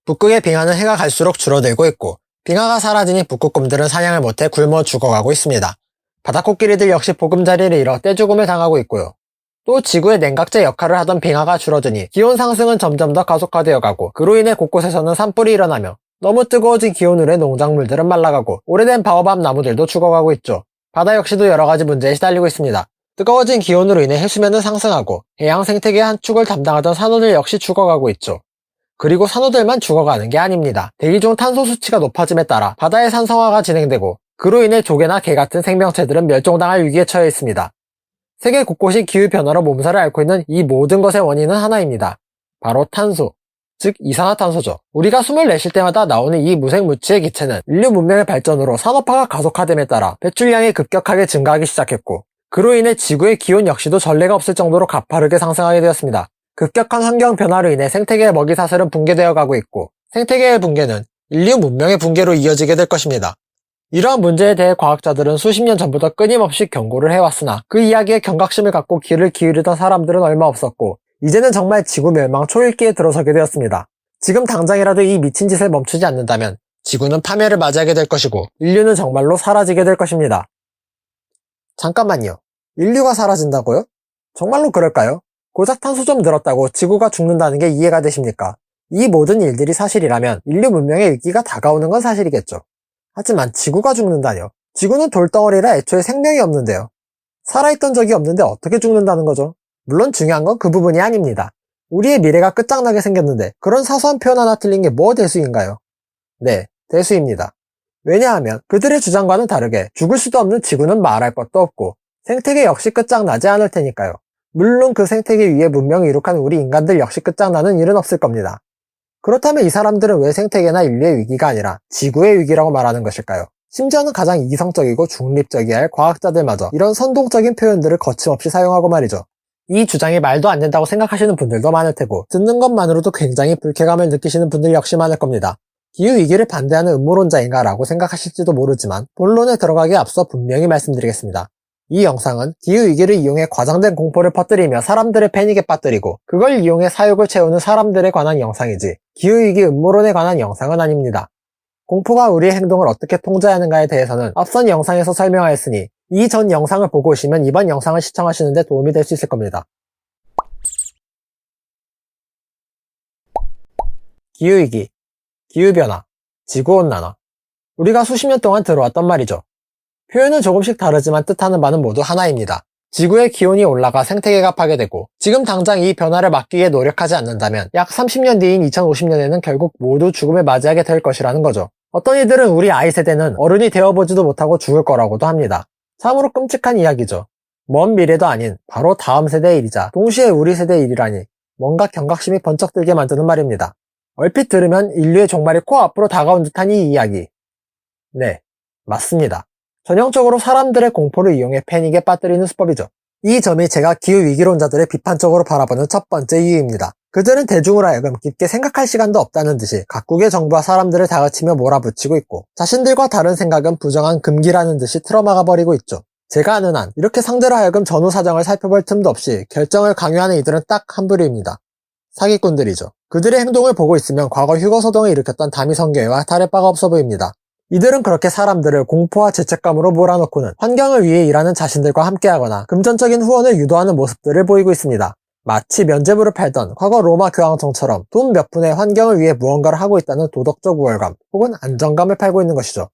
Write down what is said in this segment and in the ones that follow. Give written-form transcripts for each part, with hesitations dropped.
북극의 빙하는 해가 갈수록 줄어들고 있고 빙하가 사라지니 북극곰들은 사냥을 못해 굶어 죽어가고 있습니다. 바다코끼리들 역시 보금자리를 잃어 떼죽음을 당하고 있고요. 또 지구의 냉각제 역할을 하던 빙하가 줄어드니 기온 상승은 점점 더 가속화되어 가고 그로 인해 곳곳에서는 산불이 일어나며 너무 뜨거워진 기온으로 농작물들은 말라가고 오래된 바오밥 나무들도 죽어가고 있죠. 바다 역시도 여러가지 문제에 시달리고 있습니다. 뜨거워진 기온으로 인해 해수면은 상승하고 해양 생태계의 한 축을 담당하던 산호들 역시 죽어가고 있죠. 그리고 산호들만 죽어가는 게 아닙니다. 대기 중 탄소 수치가 높아짐에 따라 바다의 산성화가 진행되고 그로 인해 조개나 개 같은 생명체들은 멸종당할 위기에 처해 있습니다. 세계 곳곳이 기후변화로 몸살을 앓고 있는 이 모든 것의 원인은 하나입니다. 바로 탄소, 즉 이산화탄소죠. 우리가 숨을 내쉴 때마다 나오는 이 무색무취의 기체는 인류 문명의 발전으로 산업화가 가속화됨에 따라 배출량이 급격하게 증가하기 시작했고 그로 인해 지구의 기온 역시도 전례가 없을 정도로 가파르게 상승하게 되었습니다. 급격한 환경 변화로 인해 생태계의 먹이사슬은 붕괴되어 가고 있고 생태계의 붕괴는 인류 문명의 붕괴로 이어지게 될 것입니다. 이러한 문제에 대해 과학자들은 수십 년 전부터 끊임없이 경고를 해왔으나 그 이야기에 경각심을 갖고 귀를 기울이던 사람들은 얼마 없었고 이제는 정말 지구 멸망 초읽기에 들어서게 되었습니다. 지금 당장이라도 이 미친 짓을 멈추지 않는다면 지구는 파멸을 맞이하게 될 것이고 인류는 정말로 사라지게 될 것입니다. 잠깐만요. 인류가 사라진다고요? 정말로 그럴까요? 고작 탄소 좀 늘었다고 지구가 죽는다는 게 이해가 되십니까? 이 모든 일들이 사실이라면 인류 문명의 위기가 다가오는 건 사실이겠죠. 하지만 지구가 죽는다뇨? 지구는 돌덩어리라 애초에 생명이 없는데요. 살아있던 적이 없는데 어떻게 죽는다는 거죠? 물론 중요한 건 그 부분이 아닙니다. 우리의 미래가 끝장나게 생겼는데 그런 사소한 표현 하나 틀린 게 뭐 대수인가요? 네, 대수입니다. 왜냐하면 그들의 주장과는 다르게 죽을 수도 없는 지구는 말할 것도 없고 생태계 역시 끝장나지 않을 테니까요. 물론 그 생태계 위에 문명을 이룩한 우리 인간들 역시 끝장나는 일은 없을 겁니다. 그렇다면 이 사람들은 왜 생태계나 인류의 위기가 아니라 지구의 위기라고 말하는 것일까요? 심지어는 가장 이성적이고 중립적이어야 할 과학자들마저 이런 선동적인 표현들을 거침없이 사용하고 말이죠. 이 주장이 말도 안 된다고 생각하시는 분들도 많을 테고 듣는 것만으로도 굉장히 불쾌감을 느끼시는 분들 역시 많을 겁니다. 기후위기를 반대하는 음모론자인가 라고 생각하실지도 모르지만 본론에 들어가기에 앞서 분명히 말씀드리겠습니다. 이 영상은 기후위기를 이용해 과장된 공포를 퍼뜨리며 사람들을 패닉에 빠뜨리고 그걸 이용해 사욕을 채우는 사람들에 관한 영상이지 기후위기 음모론에 관한 영상은 아닙니다. 공포가 우리의 행동을 어떻게 통제하는가에 대해서는 앞선 영상에서 설명하였으니 이전 영상을 보고 오시면 이번 영상을 시청하시는 데 도움이 될 수 있을 겁니다. 기후위기, 기후변화, 지구온난화. 우리가 수십 년 동안 들어왔던 말이죠. 표현은 조금씩 다르지만 뜻하는 바는 모두 하나입니다. 지구의 기온이 올라가 생태계가 파괴되고 지금 당장 이 변화를 막기 위해 노력하지 않는다면 약 30년 뒤인 2050년에는 결국 모두 죽음을 맞이하게 될 것이라는 거죠. 어떤 이들은 우리 아이 세대는 어른이 되어보지도 못하고 죽을 거라고도 합니다. 참으로 끔찍한 이야기죠. 먼 미래도 아닌 바로 다음 세대의 일이자 동시에 우리 세대의 일이라니 뭔가 경각심이 번쩍 들게 만드는 말입니다. 얼핏 들으면 인류의 종말이 코앞으로 다가온 듯한 이 이야기. 네, 맞습니다. 전형적으로 사람들의 공포를 이용해 패닉에 빠뜨리는 수법이죠. 이 점이 제가 기후위기론자들을 비판적으로 바라보는 첫 번째 이유입니다. 그들은 대중으로 하여금 깊게 생각할 시간도 없다는 듯이 각국의 정부와 사람들을 다그치며 몰아붙이고 있고 자신들과 다른 생각은 부정한 금기라는 듯이 틀어막아 버리고 있죠. 제가 아는 한 이렇게 상대로 하여금 전후 사정을 살펴볼 틈도 없이 결정을 강요하는 이들은 딱 한 부류입니다. 사기꾼들이죠. 그들의 행동을 보고 있으면 과거 휴거소동을 일으켰던 다미성교회와 다를 바가 없어 보입니다. 이들은 그렇게 사람들을 공포와 죄책감으로 몰아넣고는 환경을 위해 일하는 자신들과 함께하거나 금전적인 후원을 유도하는 모습들을 보이고 있습니다. 마치 면죄부를 팔던 과거 로마 교황청처럼 돈 몇 푼에 환경을 위해 무언가를 하고 있다는 도덕적 우월감 혹은 안정감을 팔고 있는 것이죠.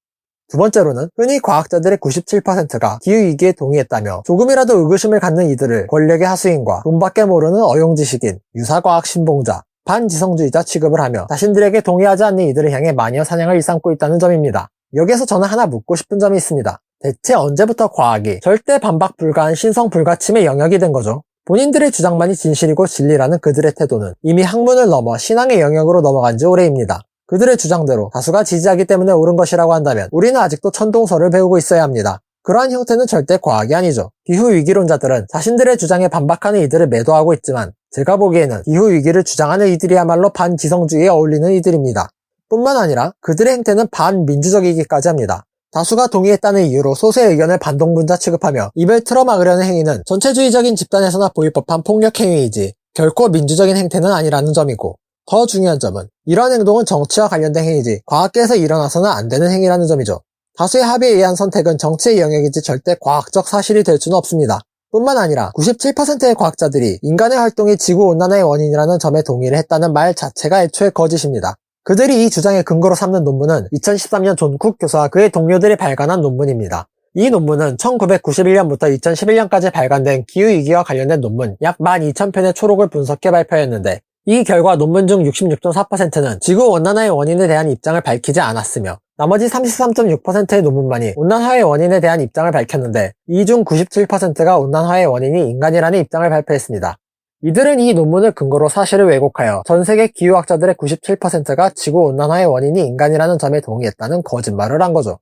두 번째로는 흔히 과학자들의 97%가 기후위기에 동의했다며 조금이라도 의구심을 갖는 이들을 권력의 하수인과 돈밖에 모르는 어용지식인, 유사과학 신봉자, 반지성주의자 취급을 하며 자신들에게 동의하지 않는 이들을 향해 마녀 사냥을 일삼고 있다는 점입니다. 여기에서 저는 하나 묻고 싶은 점이 있습니다. 대체 언제부터 과학이 절대 반박 불가한 신성 불가침의 영역이 된 거죠? 본인들의 주장만이 진실이고 진리라는 그들의 태도는 이미 학문을 넘어 신앙의 영역으로 넘어간 지 오래입니다. 그들의 주장대로 다수가 지지하기 때문에 옳은 것이라고 한다면 우리는 아직도 천동설을 배우고 있어야 합니다. 그러한 형태는 절대 과학이 아니죠. 기후위기론자들은 자신들의 주장에 반박하는 이들을 매도하고 있지만 제가 보기에는 기후위기를 주장하는 이들이야말로 반지성주의에 어울리는 이들입니다. 뿐만 아니라 그들의 행태는 반민주적이기까지 합니다. 다수가 동의했다는 이유로 소수의 의견을 반동분자 취급하며 입을 틀어막으려는 행위는 전체주의적인 집단에서나 보일 법한 폭력행위이지 결코 민주적인 행태는 아니라는 점이고 더 중요한 점은 이러한 행동은 정치와 관련된 행위지 과학계에서 일어나서는 안 되는 행위라는 점이죠. 다수의 합의에 의한 선택은 정치의 영역이지 절대 과학적 사실이 될 수는 없습니다. 뿐만 아니라 97%의 과학자들이 인간의 활동이 지구온난화의 원인이라는 점에 동의를 했다는 말 자체가 애초에 거짓입니다. 그들이 이 주장의 근거로 삼는 논문은 2013년 존 쿡 교수와 그의 동료들이 발간한 논문입니다. 이 논문은 1991년부터 2011년까지 발간된 기후위기와 관련된 논문 약 12,000편의 초록을 분석해 발표했는데 이 결과 논문 중 66.4%는 지구온난화의 원인에 대한 입장을 밝히지 않았으며 나머지 33.6%의 논문만이 온난화의 원인에 대한 입장을 밝혔는데 이 중 97%가 온난화의 원인이 인간이라는 입장을 발표했습니다. 이들은 이 논문을 근거로 사실을 왜곡하여 전세계 기후학자들의 97%가 지구온난화의 원인이 인간이라는 점에 동의했다는 거짓말을 한 거죠.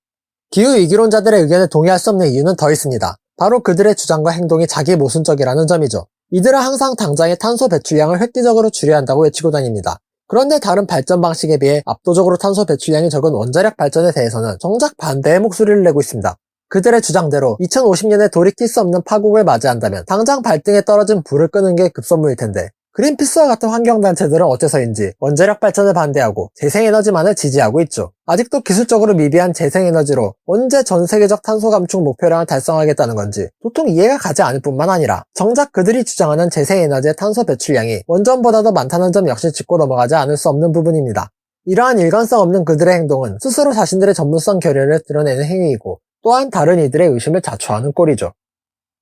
기후위기론자들의 의견에 동의할 수 없는 이유는 더 있습니다. 바로 그들의 주장과 행동이 자기 모순적이라는 점이죠. 이들은 항상 당장의 탄소 배출량을 획기적으로 줄여야 한다고 외치고 다닙니다. 그런데 다른 발전 방식에 비해 압도적으로 탄소 배출량이 적은 원자력 발전에 대해서는 정작 반대의 목소리를 내고 있습니다. 그들의 주장대로 2050년에 돌이킬 수 없는 파국을 맞이한다면 당장 발등에 떨어진 불을 끄는 게 급선무일 텐데 그린피스와 같은 환경단체들은 어째서인지 원자력 발전을 반대하고 재생에너지만을 지지하고 있죠. 아직도 기술적으로 미비한 재생에너지로 언제 전 세계적 탄소 감축 목표량을 달성하겠다는 건지 도통 이해가 가지 않을 뿐만 아니라 정작 그들이 주장하는 재생에너지의 탄소 배출량이 원전보다 더 많다는 점 역시 짚고 넘어가지 않을 수 없는 부분입니다. 이러한 일관성 없는 그들의 행동은 스스로 자신들의 전문성 결여를 드러내는 행위이고 또한 다른 이들의 의심을 자초하는 꼴이죠.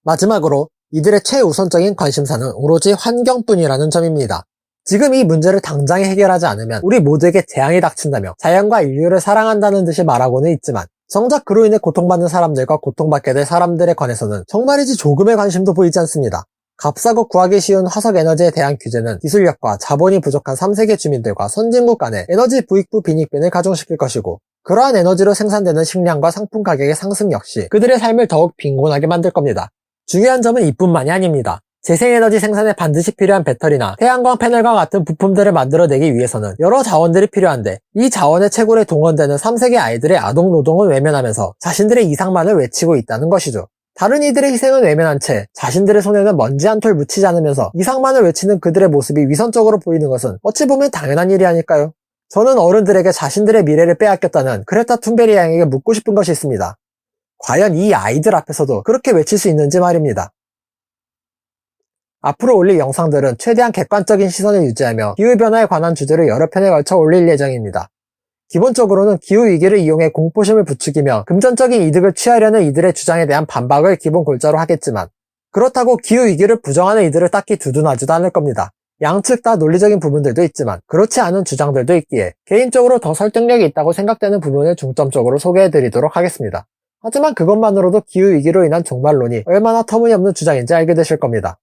마지막으로 이들의 최우선적인 관심사는 오로지 환경뿐이라는 점입니다. 지금 이 문제를 당장에 해결하지 않으면 우리 모두에게 재앙이 닥친다며 자연과 인류를 사랑한다는 듯이 말하고는 있지만 정작 그로 인해 고통받는 사람들과 고통받게 될 사람들에 관해서는 정말이지 조금의 관심도 보이지 않습니다. 값싸고 구하기 쉬운 화석에너지에 대한 규제는 기술력과 자본이 부족한 3세계 주민들과 선진국 간의 에너지 부익부 빈익빈을 가중시킬 것이고 그러한 에너지로 생산되는 식량과 상품 가격의 상승 역시 그들의 삶을 더욱 빈곤하게 만들 겁니다. 중요한 점은 이뿐만이 아닙니다. 재생에너지 생산에 반드시 필요한 배터리나 태양광 패널과 같은 부품들을 만들어내기 위해서는 여러 자원들이 필요한데 이 자원의 채굴에 동원되는 3세계 아이들의 아동노동을 외면하면서 자신들의 이상만을 외치고 있다는 것이죠. 다른 이들의 희생은 외면한 채 자신들의 손에는 먼지 한 톨 묻히지 않으면서 이상만을 외치는 그들의 모습이 위선적으로 보이는 것은 어찌 보면 당연한 일이 아닐까요? 저는 어른들에게 자신들의 미래를 빼앗겼다는 그레타 툰베리 양에게 묻고 싶은 것이 있습니다. 과연 이 아이들 앞에서도 그렇게 외칠 수 있는지 말입니다. 앞으로 올릴 영상들은 최대한 객관적인 시선을 유지하며 기후변화에 관한 주제를 여러 편에 걸쳐 올릴 예정입니다. 기본적으로는 기후위기를 이용해 공포심을 부추기며 금전적인 이득을 취하려는 이들의 주장에 대한 반박을 기본 골자로 하겠지만 그렇다고 기후위기를 부정하는 이들을 딱히 두둔하지도 않을 겁니다. 양측 다 논리적인 부분들도 있지만 그렇지 않은 주장들도 있기에 개인적으로 더 설득력이 있다고 생각되는 부분을 중점적으로 소개해드리도록 하겠습니다. 하지만 그것만으로도 기후위기로 인한 종말론이 얼마나 터무니없는 주장인지 알게 되실 겁니다.